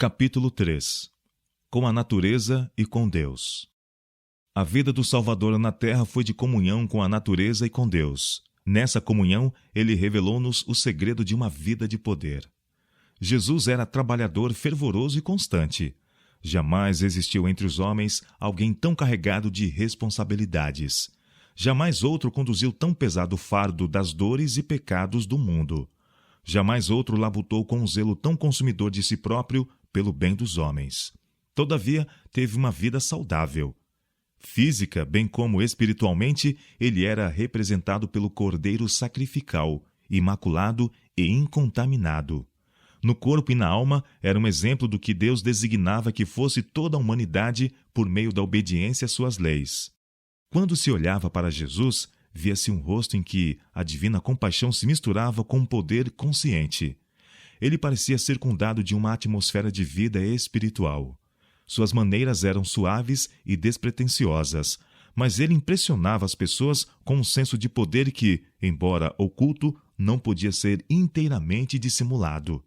Capítulo 3. Com a natureza e com Deus. A vida do Salvador na terra foi de comunhão com a natureza e com Deus. Nessa comunhão, ele revelou-nos o segredo de uma vida de poder. Jesus era trabalhador fervoroso e constante. Jamais existiu entre os homens alguém tão carregado de responsabilidades. Jamais outro conduziu tão pesado fardo das dores e pecados do mundo. Jamais outro labutou com um zelo tão consumidor de si próprio pelo bem dos homens. Todavia, teve uma vida saudável. Física, bem como espiritualmente, ele era representado pelo Cordeiro sacrificial, imaculado e incontaminado. No corpo e na alma, era um exemplo do que Deus designava que fosse toda a humanidade por meio da obediência às suas leis. Quando se olhava para Jesus, via-se um rosto em que a divina compaixão se misturava com um poder consciente. Ele parecia circundado de uma atmosfera de vida espiritual. Suas maneiras eram suaves e despretensiosas, mas ele impressionava as pessoas com um senso de poder que, embora oculto, não podia ser inteiramente dissimulado.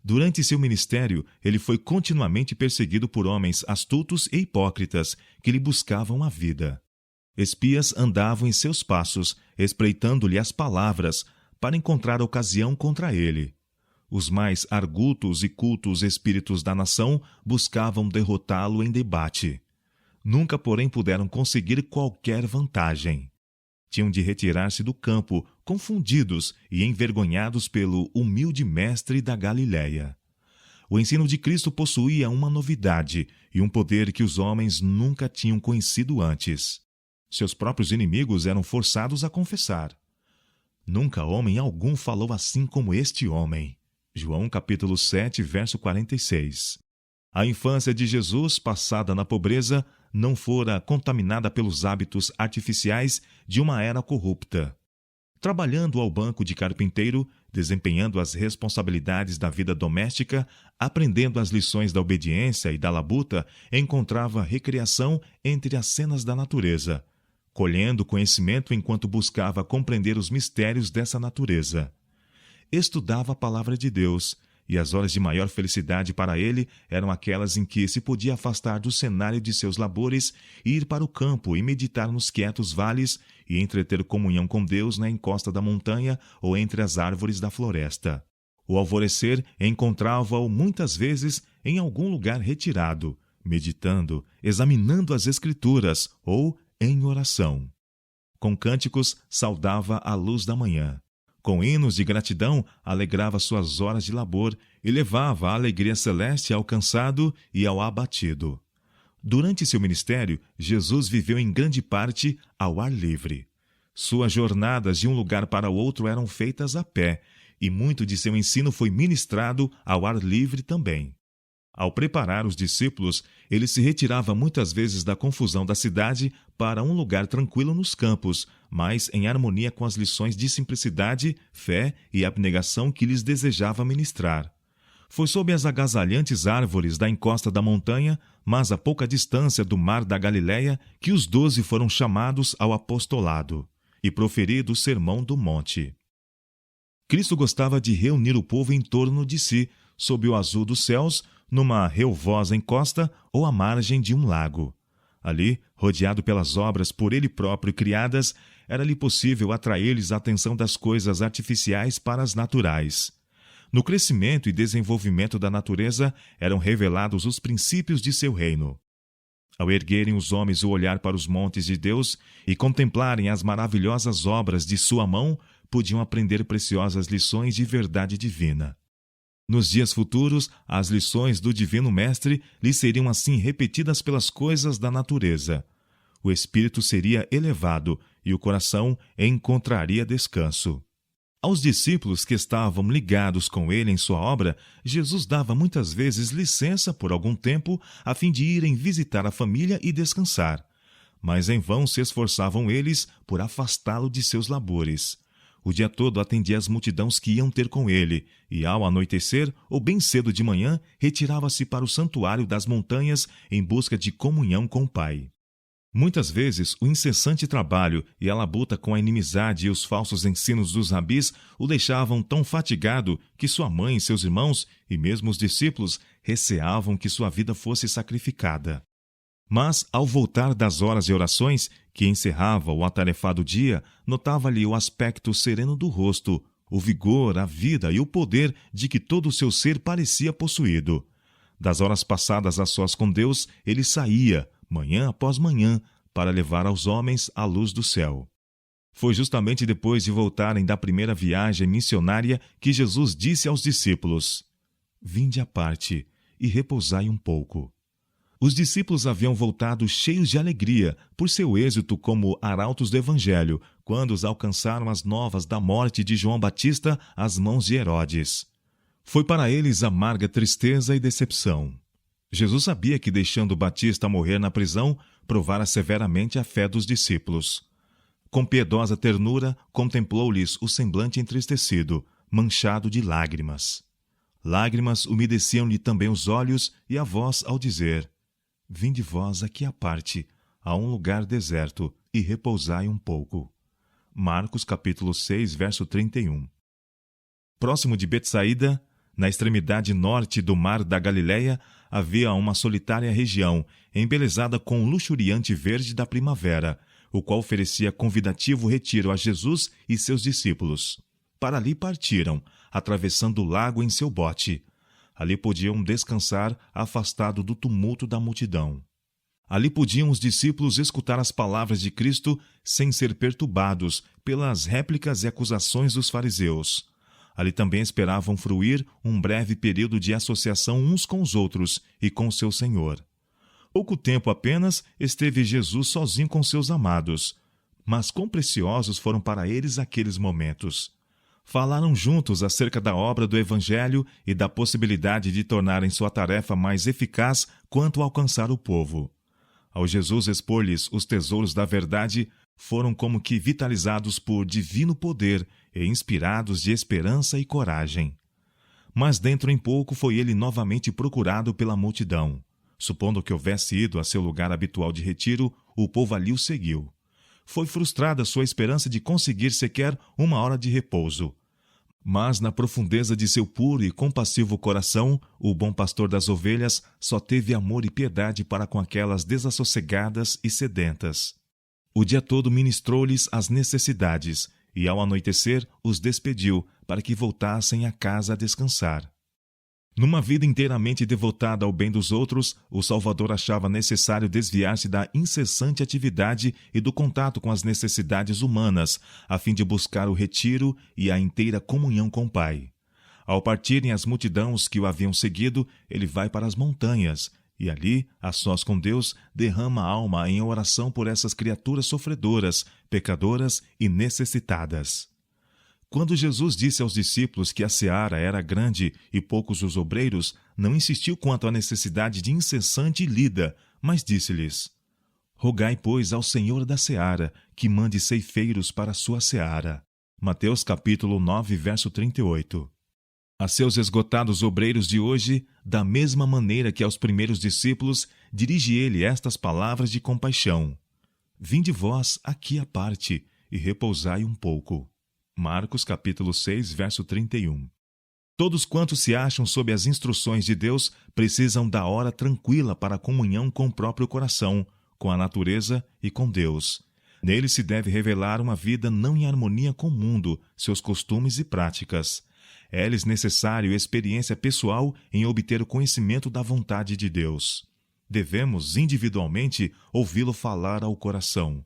Durante seu ministério, ele foi continuamente perseguido por homens astutos e hipócritas que lhe buscavam a vida. Espias andavam em seus passos, espreitando-lhe as palavras, para encontrar ocasião contra ele. Os mais argutos e cultos espíritos da nação buscavam derrotá-lo em debate. Nunca, porém, puderam conseguir qualquer vantagem. Tinham de retirar-se do campo, confundidos e envergonhados pelo humilde mestre da Galiléia. O ensino de Cristo possuía uma novidade e um poder que os homens nunca tinham conhecido antes. Seus próprios inimigos eram forçados a confessar. Nunca homem algum falou assim como este homem. João capítulo 7, verso 46. A infância de Jesus, passada na pobreza, não fora contaminada pelos hábitos artificiais de uma era corrupta. Trabalhando ao banco de carpinteiro, desempenhando as responsabilidades da vida doméstica, aprendendo as lições da obediência e da labuta, encontrava recreação entre as cenas da natureza, colhendo conhecimento enquanto buscava compreender os mistérios dessa natureza. Estudava a palavra de Deus, e as horas de maior felicidade para ele eram aquelas em que se podia afastar do cenário de seus labores e ir para o campo e meditar nos quietos vales e entreter comunhão com Deus na encosta da montanha ou entre as árvores da floresta. O alvorecer encontrava-o muitas vezes em algum lugar retirado, meditando, examinando as Escrituras ou em oração. Com cânticos saudava a luz da manhã. Com hinos de gratidão, alegrava suas horas de labor e levava a alegria celeste ao cansado e ao abatido. Durante seu ministério, Jesus viveu em grande parte ao ar livre. Suas jornadas de um lugar para o outro eram feitas a pé, e muito de seu ensino foi ministrado ao ar livre também. Ao preparar os discípulos, ele se retirava muitas vezes da confusão da cidade para um lugar tranquilo nos campos, mas em harmonia com as lições de simplicidade, fé e abnegação que lhes desejava ministrar. Foi sob as agasalhantes árvores da encosta da montanha, mas a pouca distância do mar da Galiléia, que os 12 foram chamados ao apostolado e proferido o sermão do monte. Cristo gostava de reunir o povo em torno de si, sob o azul dos céus, numa relvosa encosta ou à margem de um lago. Ali, rodeado pelas obras por ele próprio criadas, era-lhe possível atrair-lhes a atenção das coisas artificiais para as naturais. No crescimento e desenvolvimento da natureza eram revelados os princípios de seu reino. Ao erguerem os homens o olhar para os montes de Deus e contemplarem as maravilhosas obras de sua mão, podiam aprender preciosas lições de verdade divina. Nos dias futuros, as lições do Divino Mestre lhe seriam assim repetidas pelas coisas da natureza. O espírito seria elevado e o coração encontraria descanso. Aos discípulos que estavam ligados com ele em sua obra, Jesus dava muitas vezes licença por algum tempo a fim de irem visitar a família e descansar. Mas em vão se esforçavam eles por afastá-lo de seus labores. O dia todo atendia às multidões que iam ter com ele, e ao anoitecer, ou bem cedo de manhã, retirava-se para o santuário das montanhas em busca de comunhão com o Pai. Muitas vezes, o incessante trabalho e a labuta com a inimizade e os falsos ensinos dos rabis o deixavam tão fatigado que sua mãe e seus irmãos, e mesmo os discípulos, receavam que sua vida fosse sacrificada. Mas, ao voltar das horas de orações, que encerrava o atarefado dia, notava-lhe o aspecto sereno do rosto, o vigor, a vida e o poder de que todo o seu ser parecia possuído. Das horas passadas a sós com Deus, ele saía, manhã após manhã, para levar aos homens a luz do céu. Foi justamente depois de voltarem da primeira viagem missionária que Jesus disse aos discípulos: "Vinde à parte e repousai um pouco." Os discípulos haviam voltado cheios de alegria por seu êxito como arautos do Evangelho, quando os alcançaram as novas da morte de João Batista às mãos de Herodes. Foi para eles amarga tristeza e decepção. Jesus sabia que, deixando Batista morrer na prisão, provara severamente a fé dos discípulos. Com piedosa ternura, contemplou-lhes o semblante entristecido, manchado de lágrimas. Lágrimas umedeciam-lhe também os olhos e a voz ao dizer: "Vinde vós aqui à parte, a um lugar deserto, e repousai um pouco." Marcos capítulo 6, verso 31. Próximo de Betsaída, na extremidade norte do mar da Galileia, havia uma solitária região, embelezada com o luxuriante verde da primavera, o qual oferecia convidativo retiro a Jesus e seus discípulos. Para ali partiram, atravessando o lago em seu bote. Ali podiam descansar, afastado do tumulto da multidão. Ali podiam os discípulos escutar as palavras de Cristo sem ser perturbados pelas réplicas e acusações dos fariseus. Ali também esperavam fruir um breve período de associação uns com os outros e com seu Senhor. Pouco tempo apenas esteve Jesus sozinho com seus amados, mas quão preciosos foram para eles aqueles momentos. Falaram juntos acerca da obra do Evangelho e da possibilidade de tornarem sua tarefa mais eficaz quanto a alcançar o povo. Ao Jesus expor-lhes os tesouros da verdade, foram como que vitalizados por divino poder e inspirados de esperança e coragem. Mas dentro em pouco foi ele novamente procurado pela multidão. Supondo que houvesse ido a seu lugar habitual de retiro, o povo ali o seguiu. Foi frustrada sua esperança de conseguir sequer uma hora de repouso. Mas na profundeza de seu puro e compassivo coração, o bom pastor das ovelhas só teve amor e piedade para com aquelas desassossegadas e sedentas. O dia todo ministrou-lhes as necessidades, e ao anoitecer os despediu para que voltassem à casa a descansar. Numa vida inteiramente devotada ao bem dos outros, o Salvador achava necessário desviar-se da incessante atividade e do contato com as necessidades humanas, a fim de buscar o retiro e a inteira comunhão com o Pai. Ao partirem as multidões que o haviam seguido, ele vai para as montanhas, e ali, a sós com Deus, derrama a alma em oração por essas criaturas sofredoras, pecadoras e necessitadas. Quando Jesus disse aos discípulos que a seara era grande e poucos os obreiros, não insistiu quanto à necessidade de incessante lida, mas disse-lhes: "Rogai, pois, ao Senhor da seara, que mande ceifeiros para a sua seara." Mateus capítulo 9, verso 38. A seus esgotados obreiros de hoje, da mesma maneira que aos primeiros discípulos, dirige ele estas palavras de compaixão: "Vinde vós aqui à parte, e repousai um pouco." Marcos capítulo 6, verso 31. Todos quantos se acham sob as instruções de Deus precisam da hora tranquila para a comunhão com o próprio coração, com a natureza e com Deus. Nele se deve revelar uma vida não em harmonia com o mundo, seus costumes e práticas. É-lhes necessário experiência pessoal em obter o conhecimento da vontade de Deus. Devemos, individualmente, ouvi-lo falar ao coração.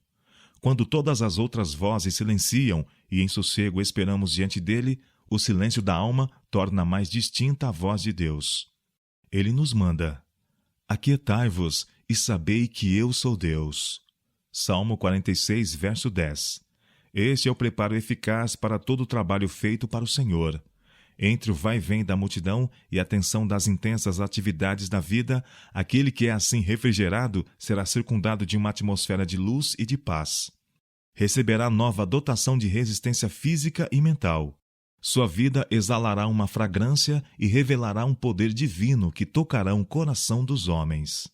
Quando todas as outras vozes silenciam e em sossego esperamos diante dele, o silêncio da alma torna mais distinta a voz de Deus. Ele nos manda: "Aquietai-vos e sabei que eu sou Deus." Salmo 46, verso 10. Este é o preparo eficaz para todo o trabalho feito para o Senhor. Entre o vai-vem da multidão e a tensão das intensas atividades da vida, aquele que é assim refrigerado será circundado de uma atmosfera de luz e de paz. Receberá nova dotação de resistência física e mental. Sua vida exalará uma fragrância e revelará um poder divino que tocará o coração dos homens.